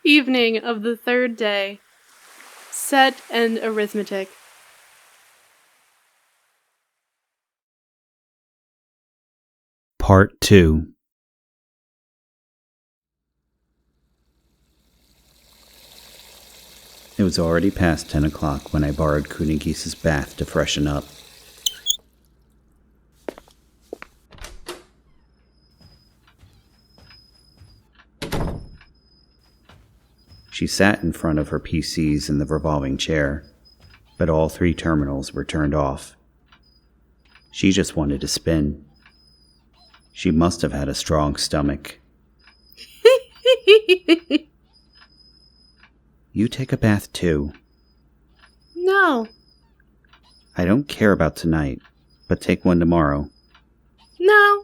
Evening of the third day. Set and arithmetic. Part 2. It was already past 10 o'clock when I borrowed Kunigisa's bath to freshen up. She sat in front of her PCs in the revolving chair, but all 3 terminals were turned off. She just wanted to spin. She must have had a strong stomach. You take a bath too. No. I don't care about tonight, but take one tomorrow. No.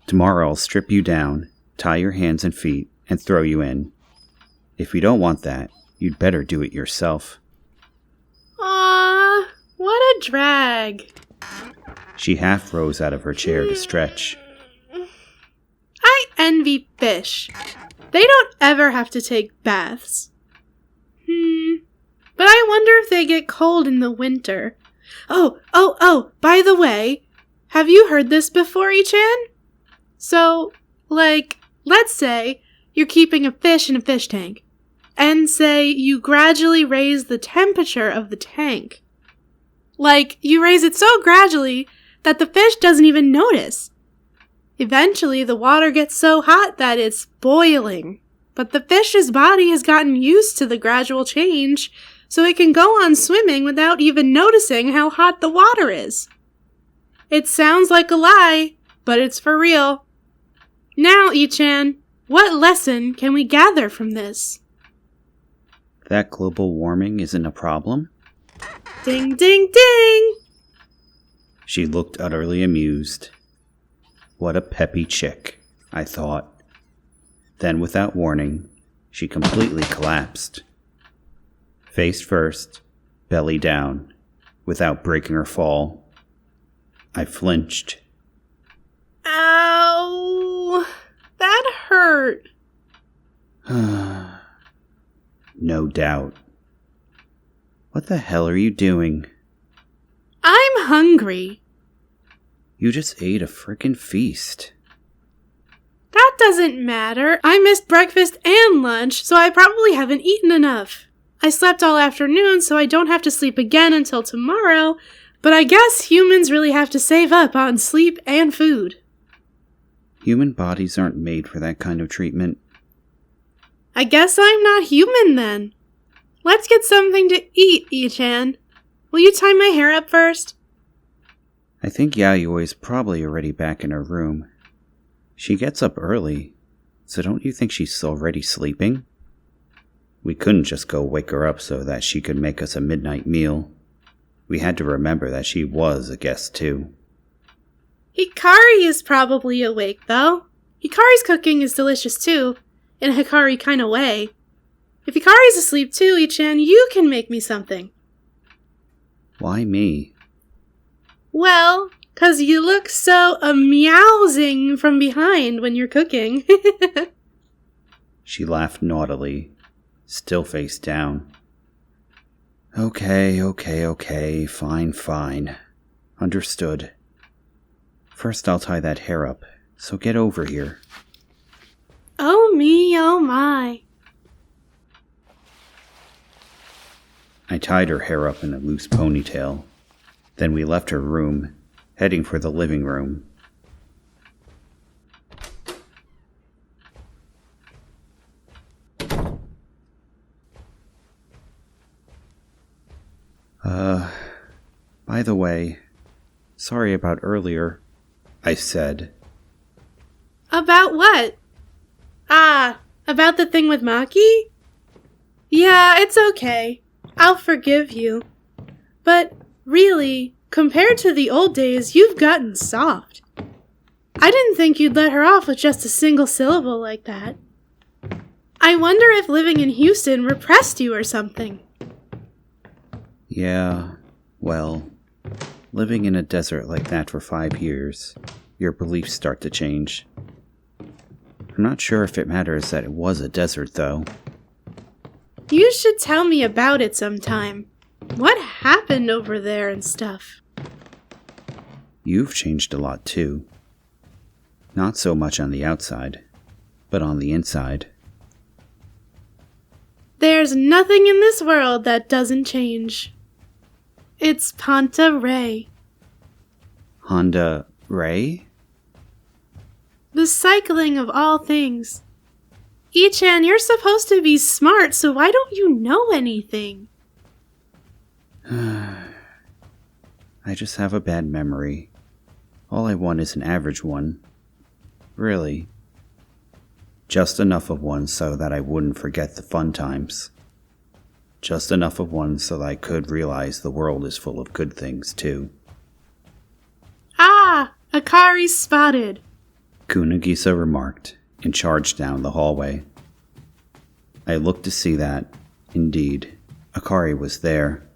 Tomorrow I'll strip you down, tie your hands and feet, and throw you in. If you don't want that, you'd better do it yourself. Aww, what a drag. She half rose out of her chair to stretch. I envy fish. They don't ever have to take baths. But I wonder if they get cold in the winter. Oh, by the way, have you heard this before, Ichan? So, let's say you're keeping a fish in a fish tank, and say you gradually raise the temperature of the tank. You raise it so gradually that the fish doesn't even notice. Eventually, the water gets so hot that it's boiling. But the fish's body has gotten used to the gradual change, so it can go on swimming without even noticing how hot the water is. It sounds like a lie, but it's for real. Now, Ichan, what lesson can we gather from this? That global warming isn't a problem? Ding, ding, ding! She looked utterly amused. What a peppy chick, I thought. Then, without warning, she completely collapsed. Face first, belly down, without breaking her fall. I flinched. Ow! That hurt. No doubt. What the hell are you doing? I'm hungry. You just ate a frickin' feast. That doesn't matter. I missed breakfast and lunch, so I probably haven't eaten enough. I slept all afternoon, so I don't have to sleep again until tomorrow, but I guess humans really have to save up on sleep and food. Human bodies aren't made for that kind of treatment. I guess I'm not human then. Let's get something to eat, Ichan. Will you tie my hair up first? I think Yayui's probably already back in her room. She gets up early, so don't you think she's already sleeping? We couldn't just go wake her up so that she could make us a midnight meal. We had to remember that she was a guest too. Hikari is probably awake, though. Hikari's cooking is delicious too, in a Hikari kind of way. If Hikari's asleep too, Ichan, you can make me something. Why me? Well, 'cause you look so meowsing from behind when you're cooking. She laughed naughtily, still face down. Okay, fine. Understood. First I'll tie that hair up, so get over here. Oh me, oh my. I tied her hair up in a loose ponytail. Then we left her room, heading for the living room. By the way, sorry about earlier, I said. About what? About the thing with Maki? Yeah, it's okay. I'll forgive you. But really, compared to the old days, you've gotten soft. I didn't think you'd let her off with just a single syllable like that. I wonder if living in Houston repressed you or something. Yeah, well, living in a desert like that for 5 years, your beliefs start to change. I'm not sure if it matters that it was a desert, though. You should tell me about it sometime. What happened over there and stuff? You've changed a lot, too. Not so much on the outside, but on the inside. There's nothing in this world that doesn't change. It's Panta Ray. Honda Ray? The cycling of all things. Ichan, you're supposed to be smart, so why don't you know anything? I just have a bad memory. All I want is an average one. Really. Just enough of one so that I wouldn't forget the fun times. Just enough of one so that I could realize the world is full of good things, too. Ah! Akari spotted! Kunagisa remarked, and charged down the hallway. I looked to see that, indeed, Akari was there.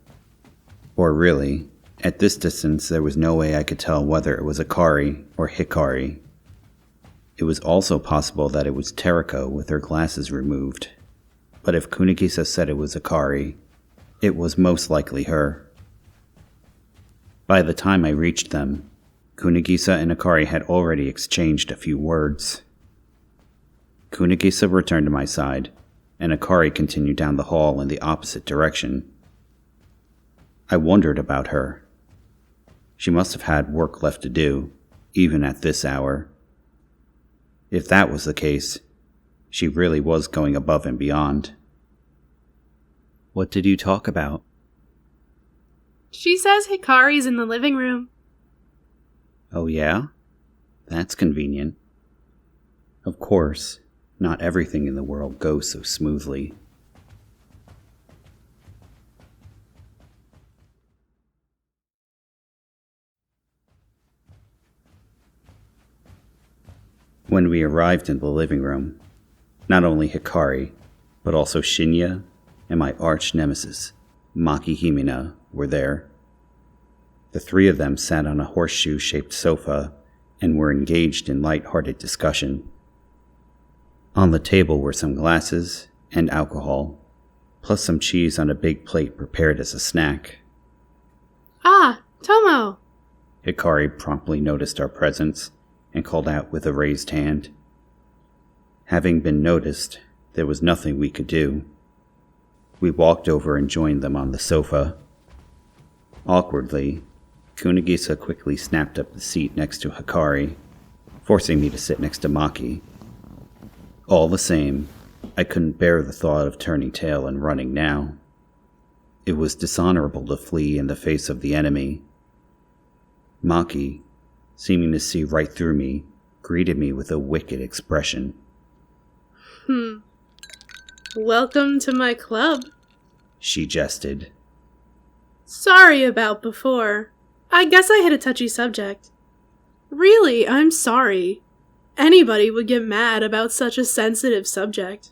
Or really, at this distance there was no way I could tell whether it was Akari or Hikari. It was also possible that it was Teriko with her glasses removed. But if Kunagisa said it was Akari, it was most likely her. By the time I reached them, Kunagisa and Akari had already exchanged a few words. Kunagisa returned to my side, and Akari continued down the hall in the opposite direction. I wondered about her. She must have had work left to do, even at this hour. If that was the case, she really was going above and beyond. What did you talk about? She says Hikari's in the living room. Oh yeah? That's convenient. Of course, not everything in the world goes so smoothly. When we arrived in the living room, not only Hikari, but also Shinya and my arch nemesis, Maki Himina, were there. The three of them sat on a horseshoe-shaped sofa and were engaged in light-hearted discussion. On the table were some glasses and alcohol, plus some cheese on a big plate prepared as a snack. Ah, Tomo! Hikari promptly noticed our presence and called out with a raised hand. Having been noticed, there was nothing we could do. We walked over and joined them on the sofa. Awkwardly, Kunagisa quickly snapped up the seat next to Hikari, forcing me to sit next to Maki. All the same, I couldn't bear the thought of turning tail and running now. It was dishonorable to flee in the face of the enemy. Maki, seeming to see right through me, greeted me with a wicked expression. Welcome to my club, she jested. Sorry about before. I guess I hit a touchy subject. Really, I'm sorry. Anybody would get mad about such a sensitive subject.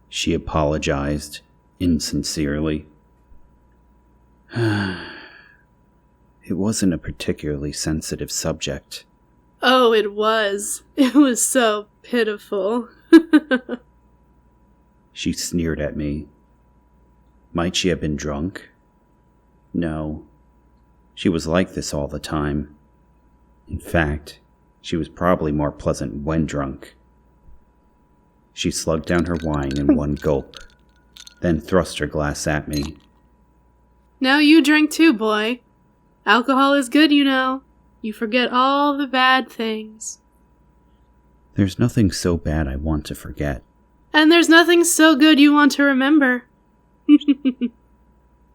She apologized, insincerely. It wasn't a particularly sensitive subject. Oh, it was. It was so pitiful. She sneered at me. Might she have been drunk? No. She was like this all the time. In fact, she was probably more pleasant when drunk. She slugged down her wine in one gulp, then thrust her glass at me. Now you drink too, boy. Alcohol is good, you know. You forget all the bad things. There's nothing so bad I want to forget. And there's nothing so good you want to remember.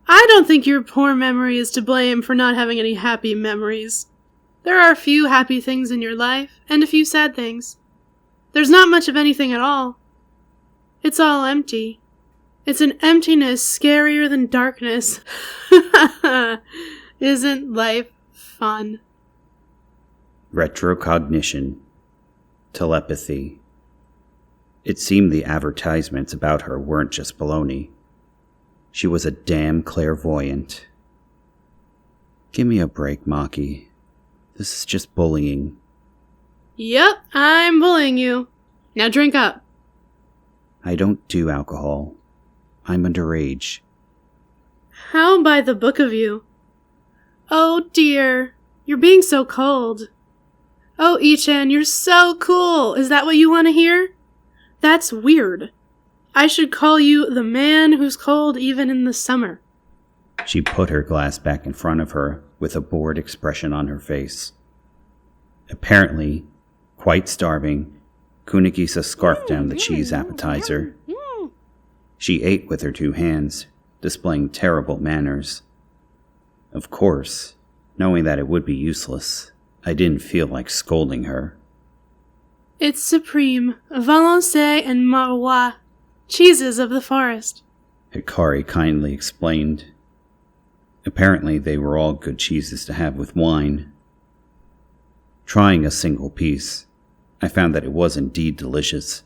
I don't think your poor memory is to blame for not having any happy memories. There are a few happy things in your life, and a few sad things. There's not much of anything at all. It's all empty. It's an emptiness scarier than darkness. Isn't life fun? Retrocognition. Telepathy. It seemed the advertisements about her weren't just baloney. She was a damn clairvoyant. Give me a break, Maki. This is just bullying. Yep, I'm bullying you. Now drink up. I don't do alcohol. I'm underage. How by the book of you? Oh dear, you're being so cold. Oh, Ichan, you're so cool. Is that what you want to hear? That's weird. I should call you the man who's cold even in the summer. She put her glass back in front of her with a bored expression on her face. Apparently, quite starving, Kunigisa scarfed down the cheese appetizer. She ate with her 2 hands, displaying terrible manners. Of course, knowing that it would be useless, I didn't feel like scolding her. It's supreme, Valençay and Marois, cheeses of the forest. Hikari kindly explained. Apparently they were all good cheeses to have with wine. Trying a single piece, I found that it was indeed delicious,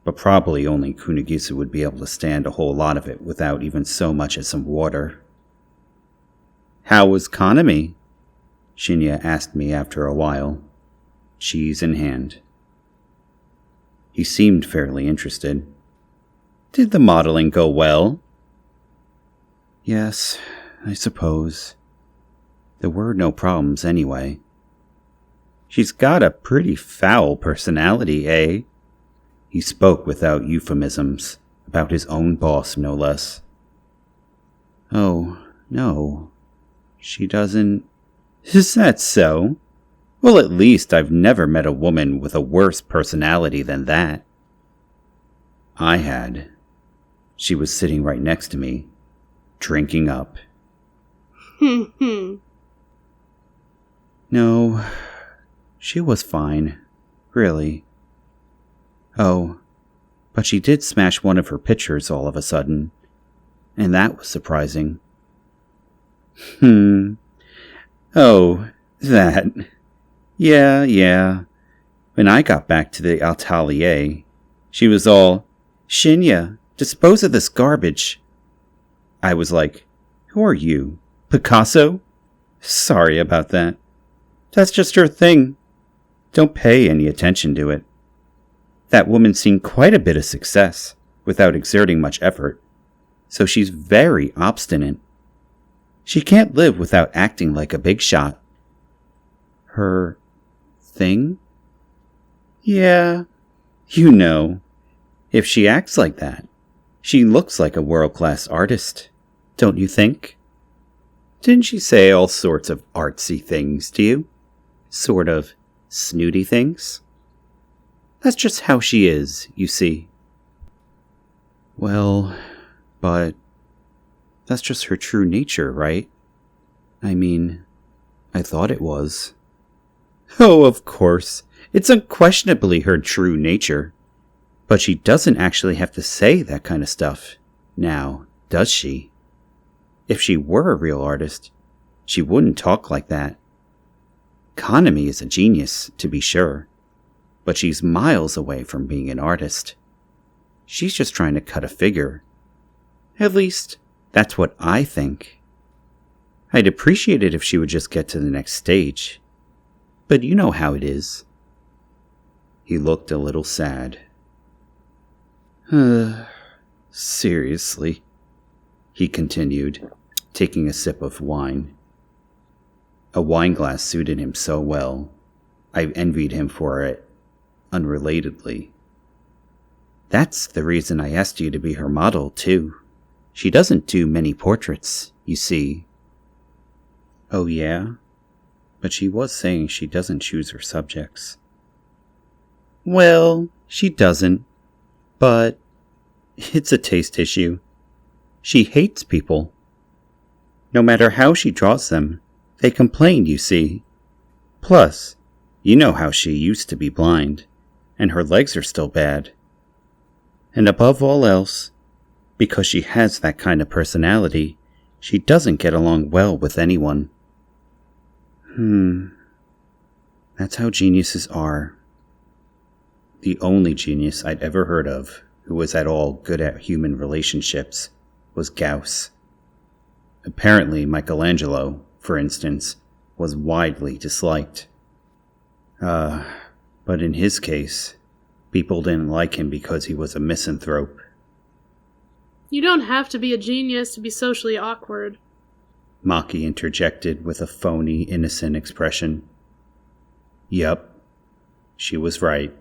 but probably only Kunigisa would be able to stand a whole lot of it without even so much as some water. How was Kanami? Shinya asked me after a while, cheese in hand. He seemed fairly interested. Did the modeling go well? Yes, I suppose. There were no problems anyway. She's got a pretty foul personality, eh? He spoke without euphemisms, about his own boss, no less. Oh, no. She doesn't... Is that so? Well, at least I've never met a woman with a worse personality than that. I had. She was sitting right next to me, drinking up. No, she was fine, really. Oh, but she did smash one of her pictures all of a sudden, and that was surprising. Oh, that. Yeah. When I got back to the atelier, she was all, Shinya, dispose of this garbage. I was like, who are you, Picasso? Sorry about that. That's just her thing. Don't pay any attention to it. That woman's seen quite a bit of success, without exerting much effort, so she's very obstinate. She can't live without acting like a big shot. Her thing? Yeah, you know. If she acts like that, she looks like a world-class artist, don't you think? Didn't she say all sorts of artsy things to you? Sort of snooty things? That's just how she is, you see. Well, but that's just her true nature, right? I mean, I thought it was. Oh, of course. It's unquestionably her true nature. But she doesn't actually have to say that kind of stuff, now, does she? If she were a real artist, she wouldn't talk like that. Kanami is a genius, to be sure, but she's miles away from being an artist. She's just trying to cut a figure. At least, that's what I think. I'd appreciate it if she would just get to the next stage. But you know how it is. He looked a little sad. Seriously, he continued, taking a sip of wine. A wine glass suited him so well, I envied him for it, unrelatedly. That's the reason I asked you to be her model, too. She doesn't do many portraits, you see. Oh, yeah? But she was saying she doesn't choose her subjects. Well, she doesn't, but it's a taste issue. She hates people. No matter how she draws them, they complain, you see. Plus, you know how she used to be blind, and her legs are still bad. And above all else, because she has that kind of personality, she doesn't get along well with anyone. That's how geniuses are. The only genius I'd ever heard of who was at all good at human relationships was Gauss. Apparently Michelangelo, for instance, was widely disliked. But in his case, People didn't like him because he was a misanthrope. You don't have to be a genius to be socially awkward. Maki interjected with a phony, innocent expression. Yup, she was right.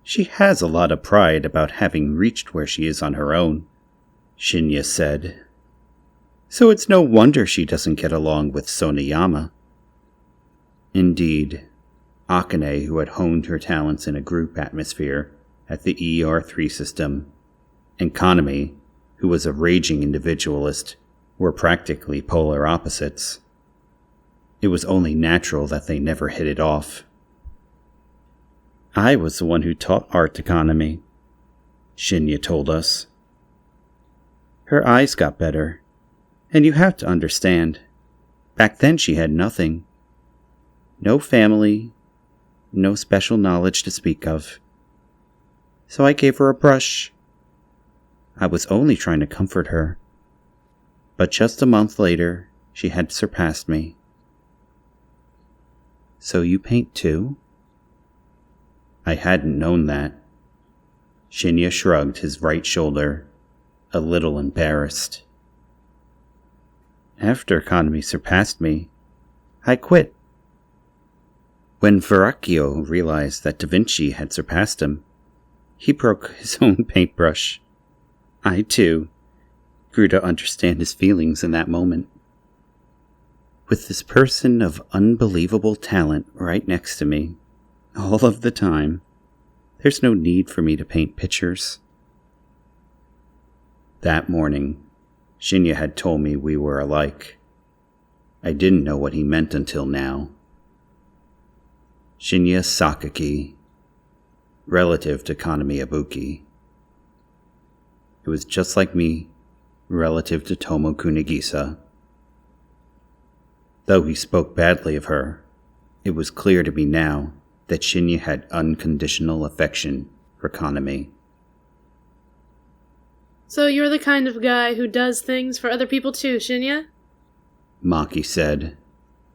She has a lot of pride about having reached where she is on her own, Shinya said. So it's no wonder she doesn't get along with Sonayama. Indeed, Akane, who had honed her talents in a group atmosphere at the ER3 system, and Kaname, who was a raging individualist, were practically polar opposites. It was only natural that they never hit it off. I was the one who taught art to Kaname, Shinya told us. Her eyes got better, and you have to understand, back then she had nothing. No family, no special knowledge to speak of. So I gave her a brush. I was only trying to comfort her. But just a month later, she had surpassed me. So you paint too? I hadn't known that. Shinya shrugged his right shoulder, a little embarrassed. After Kaname surpassed me, I quit. When Verrocchio realized that Da Vinci had surpassed him, he broke his own paintbrush. I, too, grew to understand his feelings in that moment. With this person of unbelievable talent right next to me, all of the time, there's no need for me to paint pictures. That morning, Shinya had told me we were alike. I didn't know what he meant until now. Shinya Sakaki, relative to Kaname Ibuki. It was just like me, relative to Tomo Kunigisa. Though he spoke badly of her, it was clear to me now that Shinya had unconditional affection for Kaname. So you're the kind of guy who does things for other people too, Shinya? Maki said,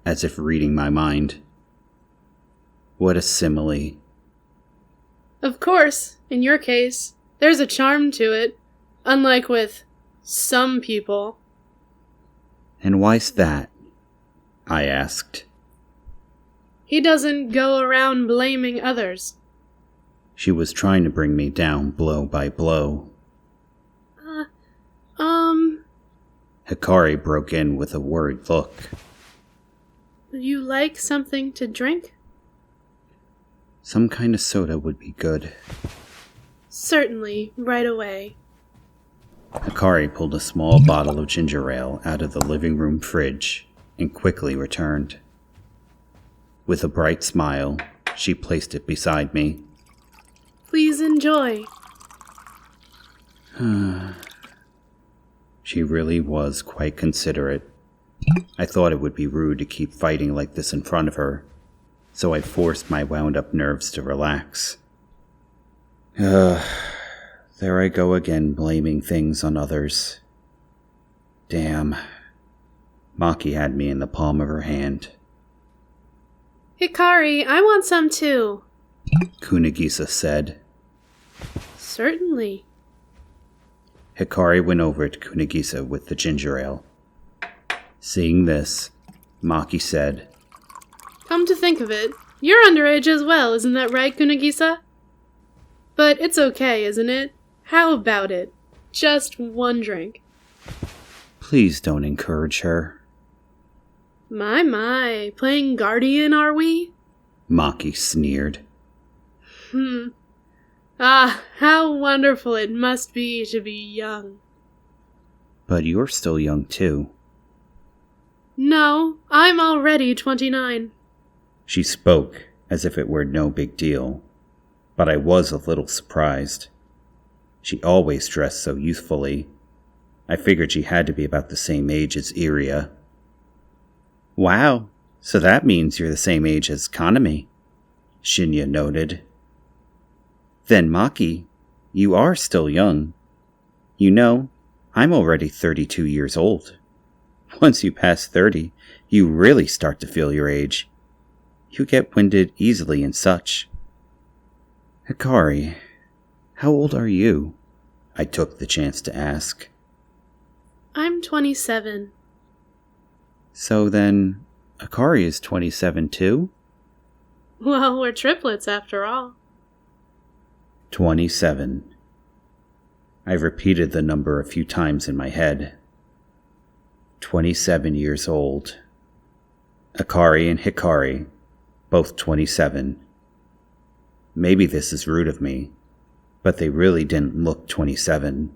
as if reading my mind. What a simile. Of course, in your case, there's a charm to it, unlike with some people. And why's that? I asked. He doesn't go around blaming others. She was trying to bring me down blow by blow. Hikari broke in with a worried look. Would you like something to drink? Some kind of soda would be good. Certainly, right away. Hikari pulled a small bottle of ginger ale out of the living room fridge and quickly returned. With a bright smile, she placed it beside me. Please enjoy. She really was quite considerate. I thought it would be rude to keep fighting like this in front of her, so I forced my wound-up nerves to relax. There I go again, blaming things on others. Damn. Maki had me in the palm of her hand. Hikari, I want some too. Kunigisa said. Certainly. Hikari went over to Kunigisa with the ginger ale. Seeing this, Maki said, Come to think of it, you're underage as well, isn't that right, Kunigisa? But it's okay, isn't it? How about it? Just one drink. Please don't encourage her. My, playing Guardian, are we? Maki sneered. Ah, how wonderful it must be to be young. But you're still young too. No, I'm already 29. She spoke as if it were no big deal, but I was a little surprised. She always dressed so youthfully. I figured she had to be about the same age as Iria. Wow, so that means you're the same age as Kaname, Shinya noted. Then Maki, you are still young. You know, I'm already 32 years old. Once you pass 30, you really start to feel your age. You get winded easily and such. Hikari, how old are you? I took the chance to ask. I'm 27. So then, Hikari is 27 too? Well, we're triplets after all. 27. I repeated the number a few times in my head. 27 years old. Hikari and Hikari, both 27. Maybe this is rude of me, but they really didn't look 27.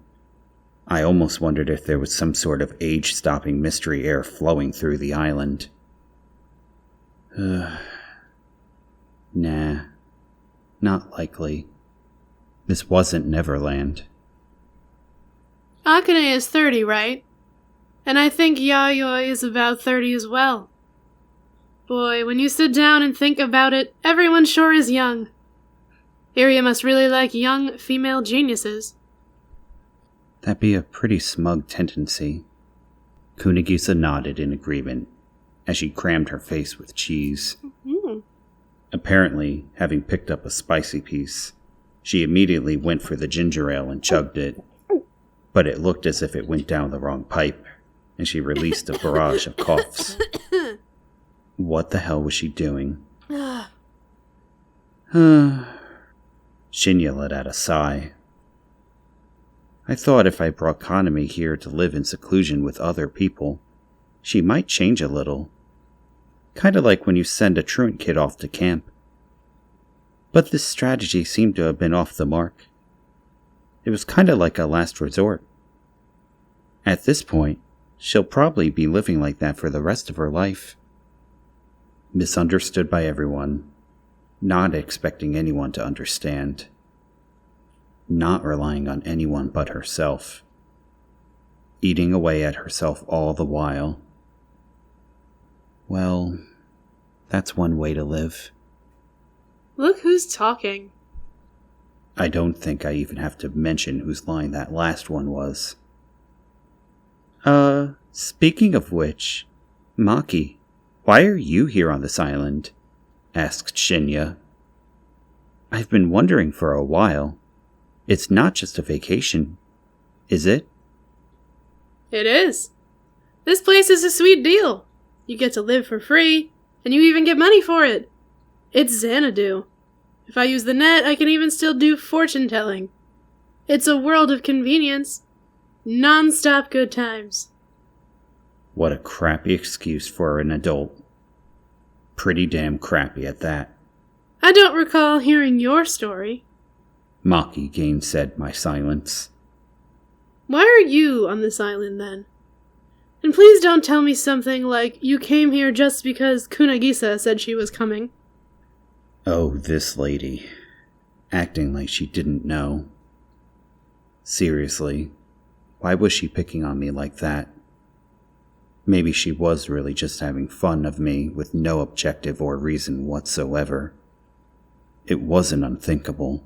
I almost wondered if there was some sort of age-stopping mystery air flowing through the island. Nah, not likely. This wasn't Neverland. Akane is 30, right? And I think Yayoi is about 30 as well. Boy, when you sit down and think about it, everyone sure is young. Iria must really like young female geniuses. That'd be a pretty smug tendency. Kunigisa nodded in agreement as she crammed her face with cheese. Apparently, having picked up a spicy piece, she immediately went for the ginger ale and chugged it. But it looked as if it went down the wrong pipe, and she released a barrage of coughs. What the hell was she doing? Shinya let out a sigh. I thought if I brought Kaname here to live in seclusion with other people, she might change a little. Kinda like when you send a truant kid off to camp. But this strategy seemed to have been off the mark. It was kinda like a last resort. At this point, she'll probably be living like that for the rest of her life. Misunderstood by everyone, not expecting anyone to understand. Not relying on anyone but herself. Eating away at herself all the while. Well, that's one way to live. Look who's talking. I don't think I even have to mention whose line that last one was. Speaking of which, Maki, why are you here on this island? Asked Shinya. I've been wondering for a while. It's not just a vacation, is it? It is. This place is a sweet deal. You get to live for free, and you even get money for it. It's Xanadu. If I use the net, I can even still do fortune-telling. It's a world of convenience. Non-stop good times. What a crappy excuse for an adult. Pretty damn crappy at that. I don't recall hearing your story. Maki gainsaid my silence. Why are you on this island, then? And please don't tell me something like you came here just because Kunagisa said she was coming. Oh, this lady. Acting like she didn't know. Seriously, why was she picking on me like that? Maybe she was really just having fun of me with no objective or reason whatsoever. It wasn't unthinkable.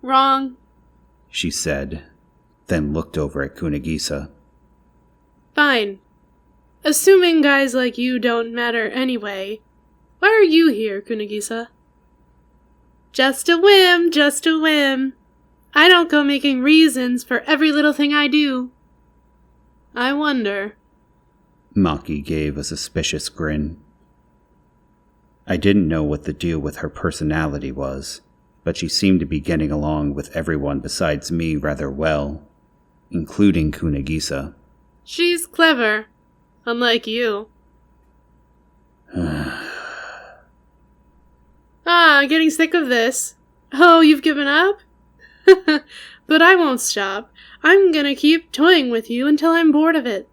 Wrong, she said, then looked over at Kunagisa. Fine. Assuming guys like you don't matter anyway, why are you here, Kunagisa? Just a whim, just a whim. I don't go making reasons for every little thing I do. I wonder. Maki gave a suspicious grin. I didn't know what the deal with her personality was, but she seemed to be getting along with everyone besides me rather well, including Kunagisa. She's clever, unlike you. Getting sick of this. Oh, you've given up? But I won't stop. I'm gonna keep toying with you until I'm bored of it.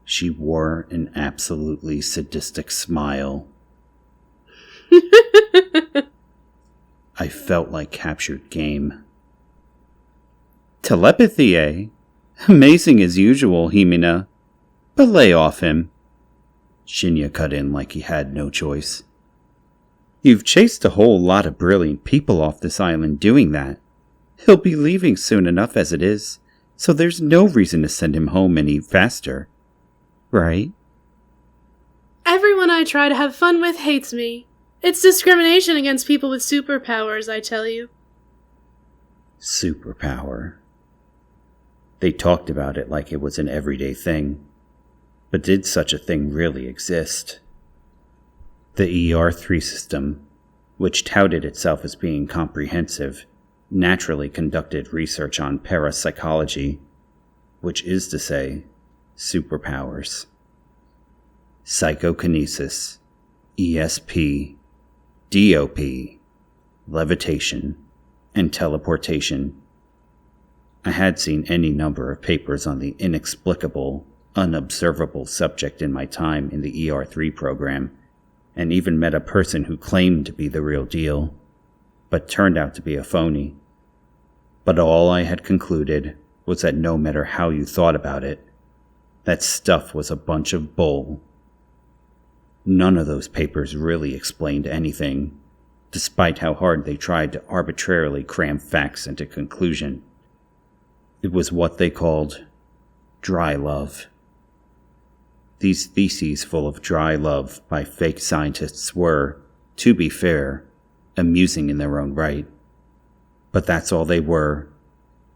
She wore an absolutely sadistic smile. I felt like captured game. Telepathy, eh? Amazing as usual, Himina. But lay off him. Shinya cut in like he had no choice. You've chased a whole lot of brilliant people off this island doing that. He'll be leaving soon enough as it is, so there's no reason to send him home any faster. Right? Everyone I try to have fun with hates me, It's discrimination against people with superpowers, I tell you. Superpower. They talked about it like it was an everyday thing. But did such a thing really exist? The ER3 system, which touted itself as being comprehensive, naturally conducted research on parapsychology, which is to say, superpowers. Psychokinesis, ESP, DOP, levitation, and teleportation. I had seen any number of papers on the inexplicable, unobservable subject in my time in the ER3 program, and even met a person who claimed to be the real deal, but turned out to be a phony. But all I had concluded was that no matter how you thought about it, that stuff was a bunch of bull. None of those papers really explained anything, despite how hard they tried to arbitrarily cram facts into conclusion. It was what they called dry love. These theses full of dry love by fake scientists were, to be fair, amusing in their own right. But that's all they were,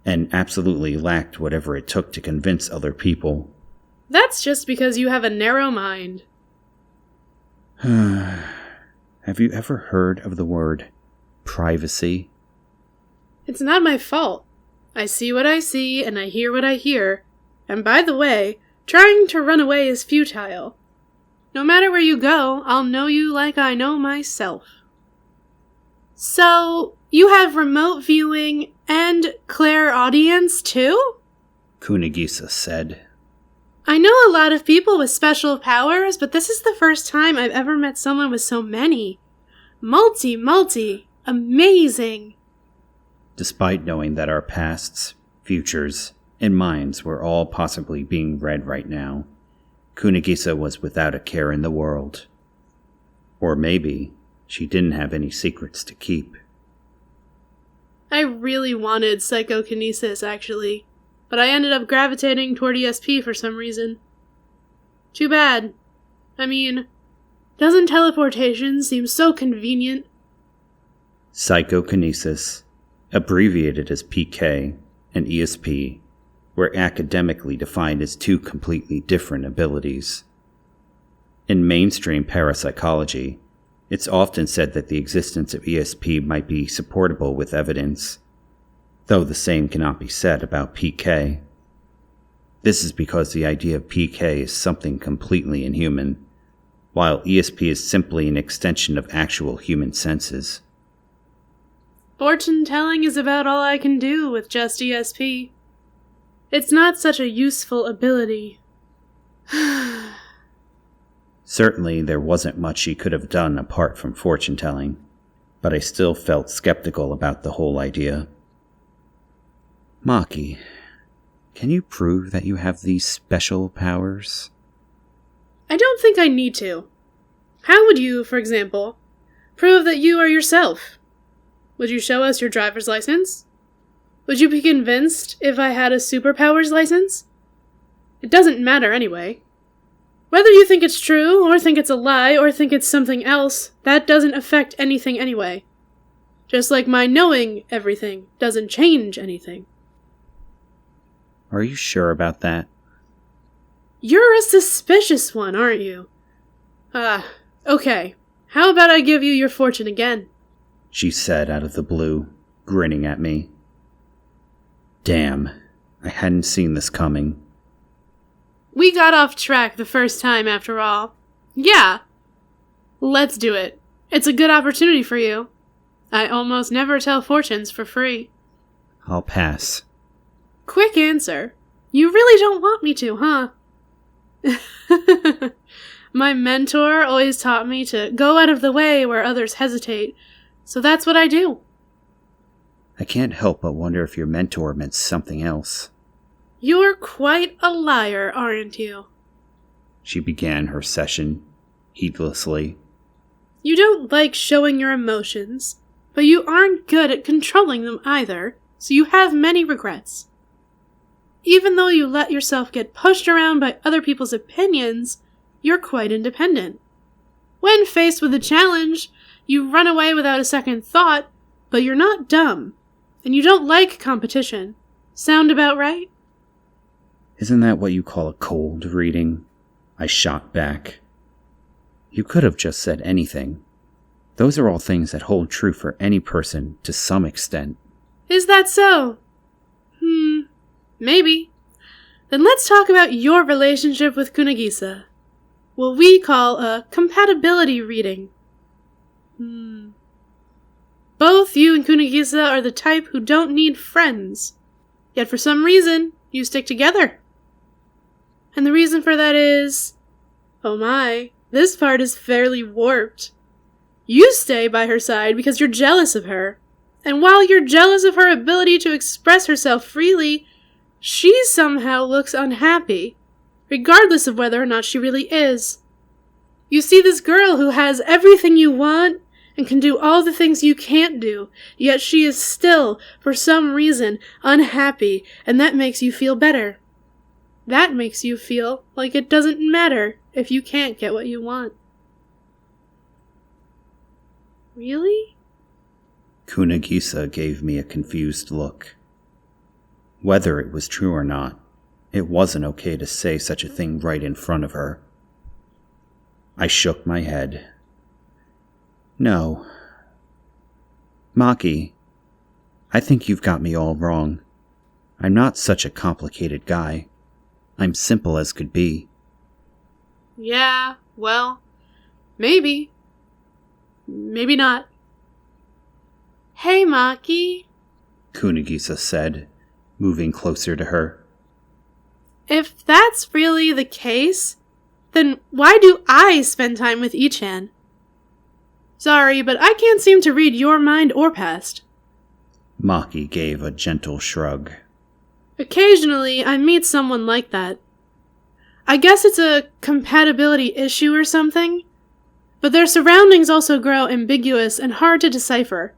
and absolutely lacked whatever it took to convince other people. That's just because you have a narrow mind. Have you ever heard of the word privacy? It's not my fault. I see what I see, and I hear what I hear. And by the way, trying to run away is futile. No matter where you go, I'll know you like I know myself. So, you have remote viewing and clairaudience too? Kunigisa said. I know a lot of people with special powers, but this is the first time I've ever met someone with so many. Amazing. Despite knowing that our pasts, futures, and minds were all possibly being read right now, Kunigisa was without a care in the world. Or maybe she didn't have any secrets to keep. I really wanted psychokinesis, actually, but I ended up gravitating toward ESP for some reason. Too bad. I mean, doesn't teleportation seem so convenient? Psychokinesis, abbreviated as PK, and ESP, were academically defined as two completely different abilities. In mainstream parapsychology, it's often said that the existence of ESP might be supportable with evidence, though the same cannot be said about PK. This is because the idea of PK is something completely inhuman, while ESP is simply an extension of actual human senses. Fortune-telling is about all I can do with just ESP. It's not such a useful ability. Certainly there wasn't much she could have done apart from fortune-telling, but I still felt skeptical about the whole idea. Maki, can you prove that you have these special powers? I don't think I need to. How would you, for example, prove that you are yourself? Would you show us your driver's license? Would you be convinced if I had a superpowers license? It doesn't matter anyway. Whether you think it's true, or think it's a lie, or think it's something else, that doesn't affect anything anyway. Just like my knowing everything doesn't change anything. Are you sure about that? You're a suspicious one, aren't you? Okay. How about I give you your fortune again? She said out of the blue, grinning at me. Damn, I hadn't seen this coming. We got off track the first time, after all. Yeah. Let's do it. It's a good opportunity for you. I almost never tell fortunes for free. I'll pass. Quick answer. You really don't want me to, huh? My mentor always taught me to go out of the way where others hesitate, so that's what I do. I can't help but wonder if your mentor meant something else. You're quite a liar, aren't you? She began her session, heedlessly. You don't like showing your emotions, but you aren't good at controlling them either, so you have many regrets. Even though you let yourself get pushed around by other people's opinions, you're quite independent. When faced with a challenge, You run away without a second thought, but you're not dumb. And you don't like competition. Sound about right? Isn't that what you call a cold reading? I shot back. You could have just said anything. Those are all things that hold true for any person to some extent. Is that so? Maybe. Then let's talk about your relationship with Kunagisa. What we call a compatibility reading. Both you and Kunagisa are the type who don't need friends. Yet for some reason, you stick together. And the reason for that is... oh my, this part is fairly warped. You stay by her side because you're jealous of her. And while you're jealous of her ability to express herself freely, she somehow looks unhappy, regardless of whether or not she really is. You see this girl who has everything you want and can do all the things you can't do, yet she is still, for some reason, unhappy, and that makes you feel better. That makes you feel like it doesn't matter if you can't get what you want. Really? Kunagisa gave me a confused look. Whether it was true or not, it wasn't okay to say such a thing right in front of her. I shook my head. No. Maki, I think you've got me all wrong. I'm not such a complicated guy. I'm simple as could be. Yeah, well, maybe. Maybe not. Hey, Maki, Kunagisa said, moving closer to her. If that's really the case, then why do I spend time with Ichan? Sorry, but I can't seem to read your mind or past. Maki gave a gentle shrug. Occasionally, I meet someone like that. I guess it's a compatibility issue or something, but their surroundings also grow ambiguous and hard to decipher.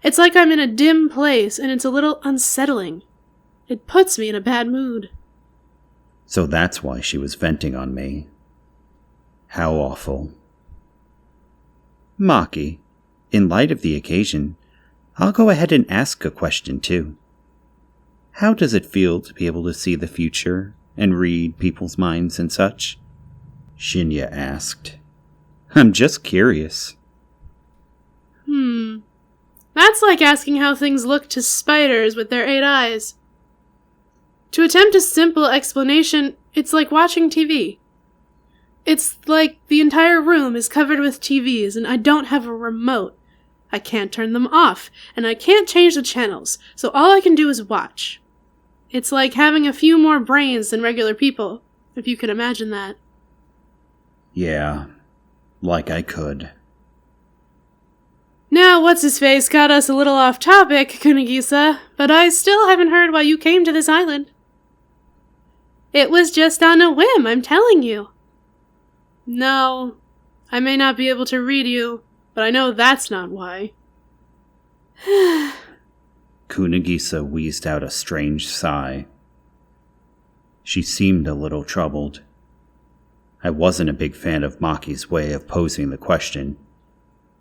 It's like I'm in a dim place and it's a little unsettling. It puts me in a bad mood. So that's why she was venting on me. How awful. Maki, in light of the occasion, I'll go ahead and ask a question too. How does it feel to be able to see the future and read people's minds and such? Shinya asked. I'm just curious. That's like asking how things look to spiders with their 8 eyes. To attempt a simple explanation, it's like watching TV. It's like the entire room is covered with TVs and I don't have a remote. I can't turn them off, and I can't change the channels, so all I can do is watch. It's like having a few more brains than regular people, if you can imagine that. Yeah, like I could. Now, what's-his-face got us a little off topic, Kunagisa, but I still haven't heard why you came to this island. It was just on a whim, I'm telling you. No, I may not be able to read you, but I know that's not why. Kunagisa wheezed out a strange sigh. She seemed a little troubled. I wasn't a big fan of Maki's way of posing the question,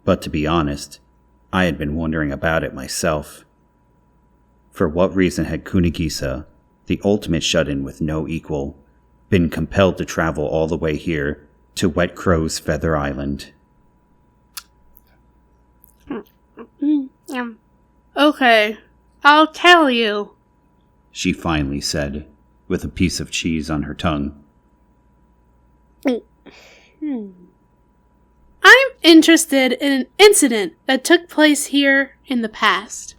but to be honest, I had been wondering about it myself. For what reason had Kunagisa, the ultimate shut-in with no equal, been compelled to travel all the way here to Wet Crow's Feather Island? Okay, I'll tell you, she finally said, with a piece of cheese on her tongue. I'm interested in an incident that took place here in the past.